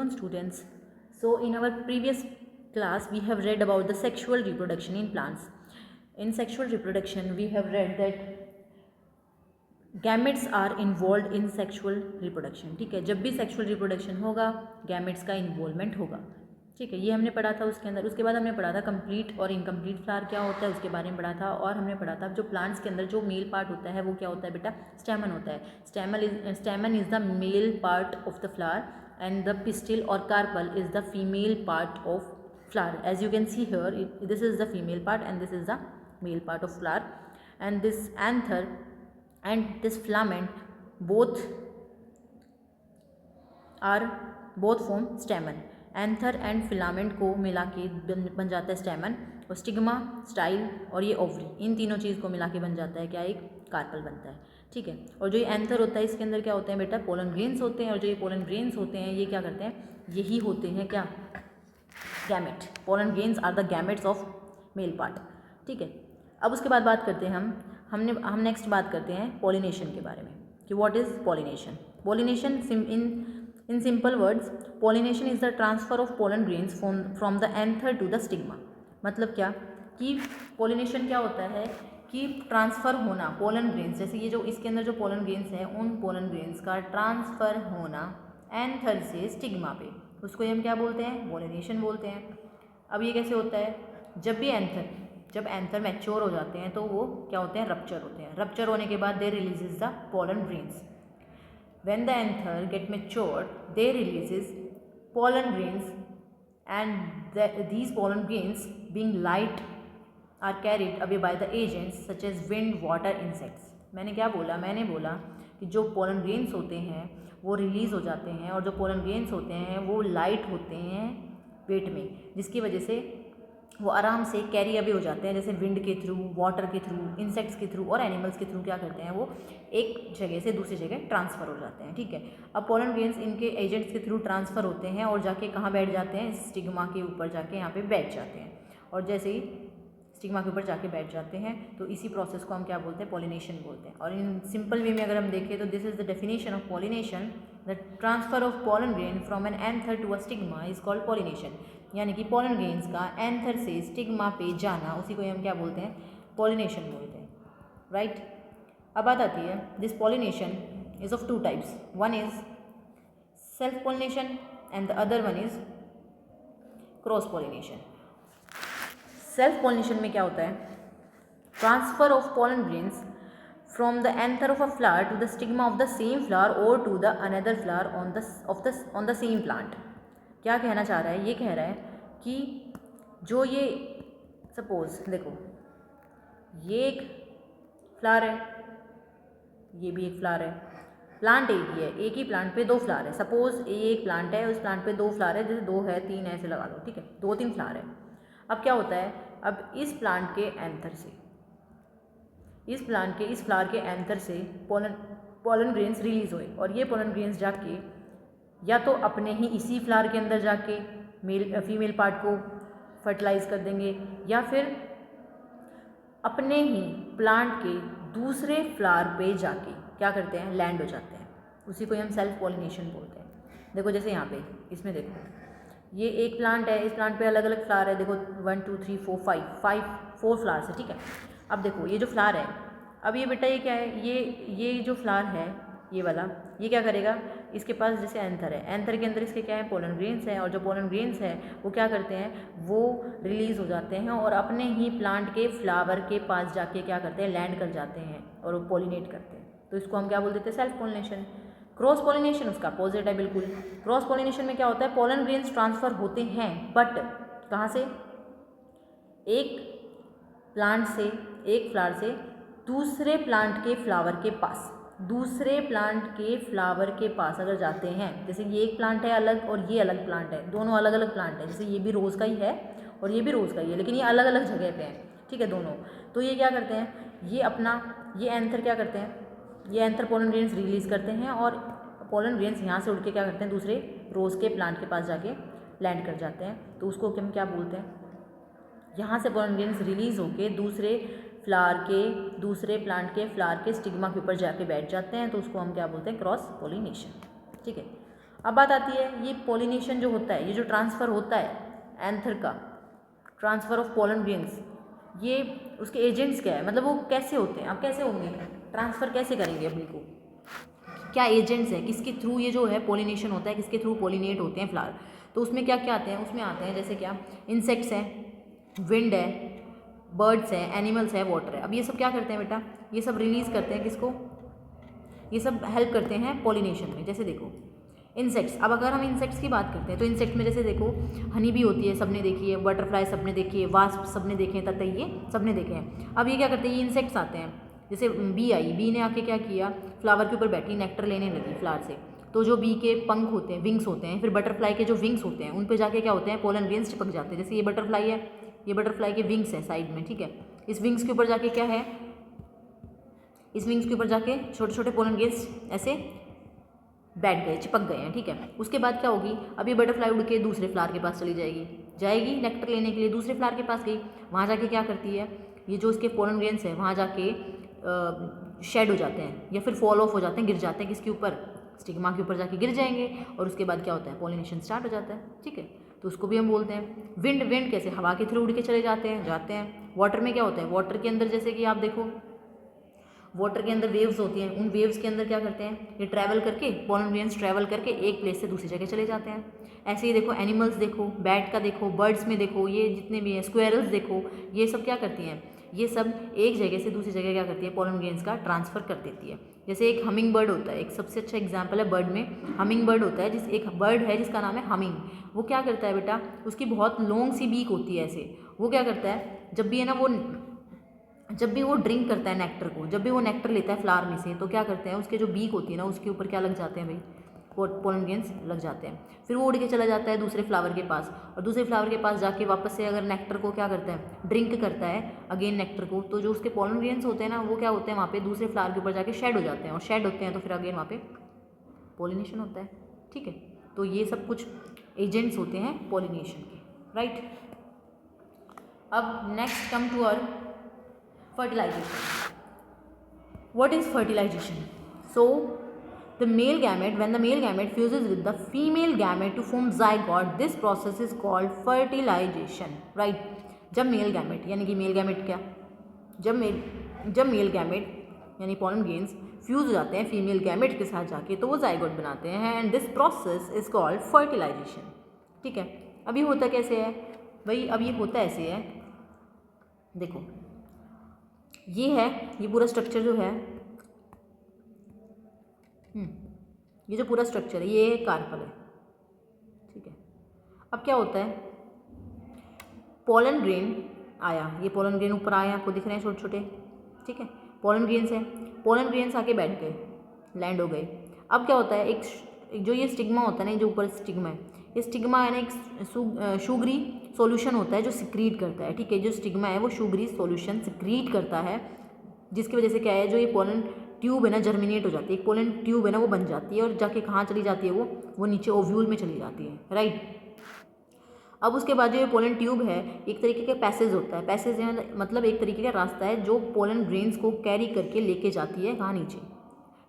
afternoon, students. So in our previous class we have read about the sexual reproduction in plants. In sexual reproduction we have read that gametes are involve in sexual reproduction. ठीक है, जब भी sexual reproduction होगा gametes का involvement होगा. ठीक है, ये हमने पढ़ा था उसके अंदर. उसके बाद हमने पढ़ा था कंप्लीट और इनकम्प्लीट फ्लावर क्या होता है, उसके बारे में पढ़ा था. और हमने पढ़ा था जो प्लांट्स के अंदर जो मेल पार्ट होता है वो क्या होता है बेटा, स्टैमन होता है. Stamen is the male part of the flower and the pistil और carpel is the female part of flower. As you can see here, this is the female part and this is the male part of flower. And this anther and this filament both form stamen. Anther and filament को मिला के बन जाता है स्टेमन. और stigma, style और ये ovary, इन तीनों चीज़ को मिला के बन जाता है क्या, एक कार्पल बनता है. ठीक है, और जो ये एंथर होता है इसके अंदर क्या होते हैं बेटा, पोलन ग्रेन्स होते हैं. और जो ये पोलन ग्रेन्स होते हैं ये क्या करते हैं, यही होते हैं क्या, gamete. Pollen grains are the gametes of male part. ठीक है, अब उसके बाद बात करते हैं हम नेक्स्ट बात करते हैं पॉलिनेशन के बारे में कि what is pollination. Pollination in simple words, pollination is the transfer of pollen grains from the anther to the stigma. मतलब क्या कि पॉलिनेशन क्या होता है कि ट्रांसफ़र होना पोलन ग्रेन्स, जैसे ये जो इसके अंदर जो पोलन ग्रेन्स हैं उन पोलन ग्रेन्स का ट्रांसफ़र होना एंथर से स्टिग्मा पे, उसको हम क्या बोलते हैं, पॉलिनेशन बोलते हैं. अब ये कैसे होता है, जब एंथर मैच्योर हो जाते हैं तो वो क्या होते हैं, रप्चर होते हैं. रप्चर होने के बाद they releases the pollen grains. When the anther get matured they releases pollen grains and these pollen grains being light are carried away by the agents such as wind, water, insects. मैंने बोला कि जो pollen grains होते हैं वो release हो जाते हैं और जो पोलन ग्रेन्स होते हैं वो लाइट होते हैं वेट में, जिसकी वजह से वो आराम से कैरी अवे हो जाते हैं. जैसे विंड के थ्रू, वाटर के थ्रू, इंसेक्ट्स के थ्रू और एनिमल्स के थ्रू क्या करते हैं, वो एक जगह से दूसरी जगह ट्रांसफ़र हो जाते हैं. ठीक है, अब पोलन ग्रेन्स इनके एजेंट्स के थ्रू ट्रांसफ़र होते हैं और जाके कहाँ बैठ जाते हैं, स्टिग्मा के ऊपर जाके यहाँ पे बैठ जाते हैं. और जैसे ही स्टिग्मा के ऊपर जाके बैठ जाते हैं तो इसी प्रोसेस को हम क्या बोलते हैं, पॉलिनेशन बोलते हैं. और इन सिंपल वे में अगर हम देखें तो this is the definition of pollination, the transfer of pollen grain from an anther to a stigma is called pollination. यानी कि पोलन ग्रेन्स का एंथर से स्टिग्मा पे जाना, उसी को हम क्या बोलते हैं, पॉलिनेशन बोलते हैं. राइट, अब बात आती है, this pollination is of two types. One is self pollination and the other one is cross pollination. Self pollination में क्या होता है, transfer of pollen grains from the anther of a flower to the stigma of the same flower और to the another flower on the same plant. क्या कहना चाह रहा है, ये कह रहा है कि जो ये सपोज देखो ये एक फ्लावर है, ये भी एक फ्लावर है, प्लांट एक ही है, एक ही प्लांट पे दो फ्लावर है. सपोज ये एक प्लांट है, उस प्लांट पे दो फ्लावर है, जैसे दो है तीन है ऐसे लगा लो. ठीक है, दो तीन फ्लावर है. अब क्या होता है, अब इस प्लांट के एंथर से, इस फ्लावर के एंथर से पोलन ग्रेन्स रिलीज हुए और ये पोलन ग्रेन्स जाके या तो अपने ही इसी फ्लावर के अंदर जाके फीमेल पार्ट को फर्टिलाइज कर देंगे या फिर अपने ही प्लांट के दूसरे फ्लावर पे जाके क्या करते हैं, लैंड हो जाते हैं. उसी को हम सेल्फ पॉलिनेशन बोलते हैं. देखो जैसे यहाँ पे इसमें देखो ये एक प्लांट है, इस प्लांट पे अलग अलग फ्लावर है. देखो 1 2 3 4 4 फ्लावर्स है. ठीक है, अब देखो ये जो फ्लावर है, अब ये बेटा ये क्या है, ये जो फ्लावर है ये वाला, ये क्या करेगा, इसके पास जैसे एंथर है, एंथर के अंदर इसके क्या है, पोलन ग्रेन्स है. और जो पोलन ग्रेन्स है वो क्या करते हैं, वो रिलीज़ हो जाते हैं और अपने ही प्लांट के फ्लावर के पास जाके क्या करते हैं, लैंड कर जाते हैं और वो पॉलिनेट करते हैं. तो इसको हम क्या बोल देते हैं, सेल्फ पॉलिनेशन. क्रॉस पॉलिनेशन उसका अपोजिट है बिल्कुल. क्रॉस पॉलिनेशन में क्या होता है, पोलन ग्रेन्स ट्रांसफ़र होते हैं बट कहाँ से, एक प्लांट से, एक फ्लावर से दूसरे प्लांट के फ्लावर के पास, दूसरे प्लांट के फ्लावर के पास अगर जाते हैं, जैसे ये एक प्लांट है अलग और ये अलग प्लांट है, दोनों अलग अलग प्लांट है, जैसे ये भी रोज़ का ही है और ये भी रोज़ का ही है, लेकिन ये अलग अलग जगह पे हैं. ठीक है दोनों. तो ये क्या करते हैं, ये अपना ये एंथर क्या करते हैं, ये एंथर पोलन ग्रेन्स रिलीज़ करते हैं और पोलन ग्रेन्स यहाँ से उड़ के क्या करते हैं, दूसरे रोज़ के प्लांट के पास जाके लैंड कर जाते हैं. तो उसको हम क्या बोलते हैं, यहाँ से पोलन ग्रेन्स रिलीज़ होके दूसरे फ्लावर के, दूसरे प्लांट के फ्लावर के स्टिग्मा के ऊपर जाके बैठ जाते हैं. तो उसको हम क्या बोलते हैं, क्रॉस पॉलिनेशन. ठीक है, अब बात आती है ये पोलिनेशन जो होता है, ये जो ट्रांसफ़र होता है एंथर का, ट्रांसफ़र ऑफ पोलन ग्रेन्स, ये उसके एजेंट्स क्या है, मतलब वो कैसे होते हैं, अब कैसे होंगे, ट्रांसफ़र कैसे करेंगे अपने को, क्या एजेंट्स है, किसके थ्रू ये जो है पोलिनेशन होता है, किसके थ्रू पोलिनेट होते हैं फ्लावर। तो उसमें क्या क्या आते हैं, उसमें आते हैं जैसे क्या, इंसेक्ट्स हैं, विंड है, बर्ड्स हैं, एनिमल्स है, वाटर है। अब ये सब क्या करते हैं बेटा, ये सब रिलीज़ करते हैं किसको, ये सब हेल्प करते हैं पोलिनेशन में। जैसे देखो इंसेक्ट्स, अब अगर हम इंसेक्ट्स की बात करते हैं तो इंसेक्ट्स में जैसे देखो हनी भी होती है, सबने देखी है, बटरफ्लाई सबने देखी है, वास्प सबने देखे हैं, ततैये सबने देखे हैं। अब ये क्या करते हैं, ये इंसेक्ट्स आते हैं, जैसे बी आई, बी ने आके क्या किया, फ्लावर के ऊपर बैठी, नेक्टर लेने लगी फ्लावर से, तो जो बी के पंख होते हैं, विंग्स होते हैं, फिर बटरफ्लाई के जो विंग्स होते हैं उन पर जाके क्या होते हैं, पोलन ग्रेन्स चिपक जाते हैं। जैसे ये बटरफ्लाई है, ये बटरफ्लाई के विंग्स है साइड में, ठीक है, इस विंग्स के ऊपर जाके क्या है, इस विंग्स के ऊपर जाके छोटे छोटे पोलन ग्रेन्स ऐसे बैठ गए, चिपक गए हैं, ठीक है। उसके बाद क्या होगी, अब ये बटरफ्लाई उड़ के दूसरे फ्लावर के पास चली जाएगी नेक्टर लेने के लिए, दूसरे फ्लावर के पास गई, वहाँ जाके क्या करती है, ये जो इसके पोलन ग्रेन्स है वहाँ जाके शेड हो जाते हैं या फिर फॉल ऑफ हो जाते हैं, गिर जाते हैं किसके ऊपर, स्टिग्मा के ऊपर जाके गिर जाएंगे, और उसके बाद क्या होता है, पोलिनेशन स्टार्ट हो जाता है, ठीक है। तो उसको भी हम बोलते हैं विंड। विंड कैसे, हवा के थ्रू उड़ के चले जाते हैं। वाटर में क्या होता है, वाटर के अंदर जैसे कि आप देखो वाटर के अंदर वेव्स होती हैं, उन वेव्स के अंदर क्या करते हैं, ये ट्रैवल करके, पोलन ग्रेन्स ट्रैवल करके एक प्लेस से दूसरी जगह चले जाते हैं। ऐसे ही देखो एनिमल्स देखो, बैट का देखो, बर्ड्स में देखो, ये जितने भी हैं, स्क्वेरल्स देखो, ये सब क्या करती हैं, ये सब एक जगह से दूसरी जगह क्या करती है, पोलन ग्रेन्स का ट्रांसफ़र कर देती है। जैसे एक हमिंग बर्ड होता है, एक सबसे अच्छा एग्जाम्पल है बर्ड में, हमिंग बर्ड होता है, एक बर्ड है जिसका नाम है हमिंग। वो क्या करता है बेटा, उसकी बहुत लॉन्ग सी बीक होती है ऐसे, वो क्या करता है, जब भी है ना जब भी वो ड्रिंक करता है नेक्टर को, जब भी वो नेक्टर लेता है फ्लावर में से, तो क्या करते हैं, उसके जो बीक होती है ना उसके ऊपर क्या लग जाते हैं भाई, पोलन ग्रेन्स लग जाते हैं। फिर वो उड़ के चला जाता है दूसरे फ्लावर के पास, और दूसरे फ्लावर के पास जाके वापस से अगर नेक्टर को क्या करता है, ड्रिंक करता है अगेन नेक्टर को, तो जो उसके पोलन ग्रेन्स होते हैं ना वो क्या होते हैं, वहाँ पे दूसरे फ्लावर के ऊपर जाके शेड हो जाते हैं, और शेड होते हैं तो फिर अगेन वहाँ पे पोलिनेशन होता है, ठीक है। तो ये सब कुछ एजेंट्स होते हैं पोलिनेशन के, राइट। अब next come to our fertilization. What is fertilization? So the male gamete, when the male gamete fuses with the female gamete to form zygote, this process is called fertilization, right? जब male gamete यानी कि male gamete क्या, जब male gamete यानी pollen grains fuse हो जाते हैं female gamete के साथ जाके, तो वो जाइगोट बनाते हैं, and this process is called fertilization, ठीक है। अब ये होता कैसे है भाई, अब ये होता ऐसे है, देखो ये है, ये पूरा स्ट्रक्चर जो है, ये जो पूरा स्ट्रक्चर है ये कार्पल है, ठीक है। अब क्या होता है, पोलन ग्रेन आया, ये पोलन ग्रेन ऊपर आया, आपको दिख रहे हैं छोटे छोटे, ठीक है, पोलन ग्रेन्स है, पोलन ग्रेन्स आके बैठ गए, लैंड हो गए। अब क्या होता है, एक जो ये स्टिग्मा होता है ना, जो ऊपर स्टिग्मा है, ये स्टिग्मा है ना एक शुगरी सॉल्यूशन होता है जो सिक्रीट करता है, ठीक है। जो स्टिग्मा है वो शुगरी सॉल्यूशन सिक्रीट करता है, जिसकी वजह से क्या है, जो ये पोलन ट्यूब है ना जर्मिनेट हो जाती है, एक पोलन ट्यूब है ना वो बन जाती है, और जाके कहाँ चली जाती है, वो नीचे ओव्यूल में चली जाती है, राइट। अब उसके बाद जो ये पोलन ट्यूब है एक तरीके का पैसेज होता है, पैसेज है मतलब एक तरीके का रास्ता है जो पोलन ग्रेन्स को कैरी करके लेके जाती है कहाँ, नीचे,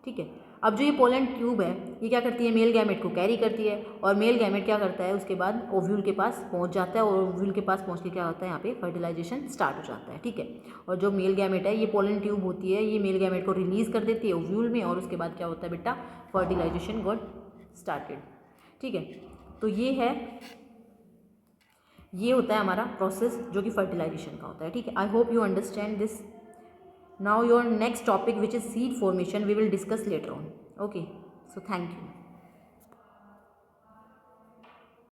ठीक है। अब जो ये पोलन ट्यूब है ये क्या करती है, मेल गैमेट को कैरी करती है, और मेल गैमेट क्या करता है, उसके बाद ओव्यूल के पास पहुंच जाता है, और ओव्यूल के पास पहुंच के क्या होता है, यहाँ पे फर्टिलाइजेशन स्टार्ट हो जाता है, ठीक है। और जो मेल गैमेट है, ये पोलन ट्यूब होती है, ये मेल गैमेट को रिलीज़ कर देती है ओव्यूल में, और उसके बाद क्या होता है बेटा, फर्टिलाइजेशन गॉट स्टार्टेड, ठीक है। तो ये होता है हमारा प्रोसेस जो कि फर्टिलाइजेशन का होता है, ठीक है। I hope you understand this. Now your next topic, which is seed formation, we will discuss later on. Okay, so thank you.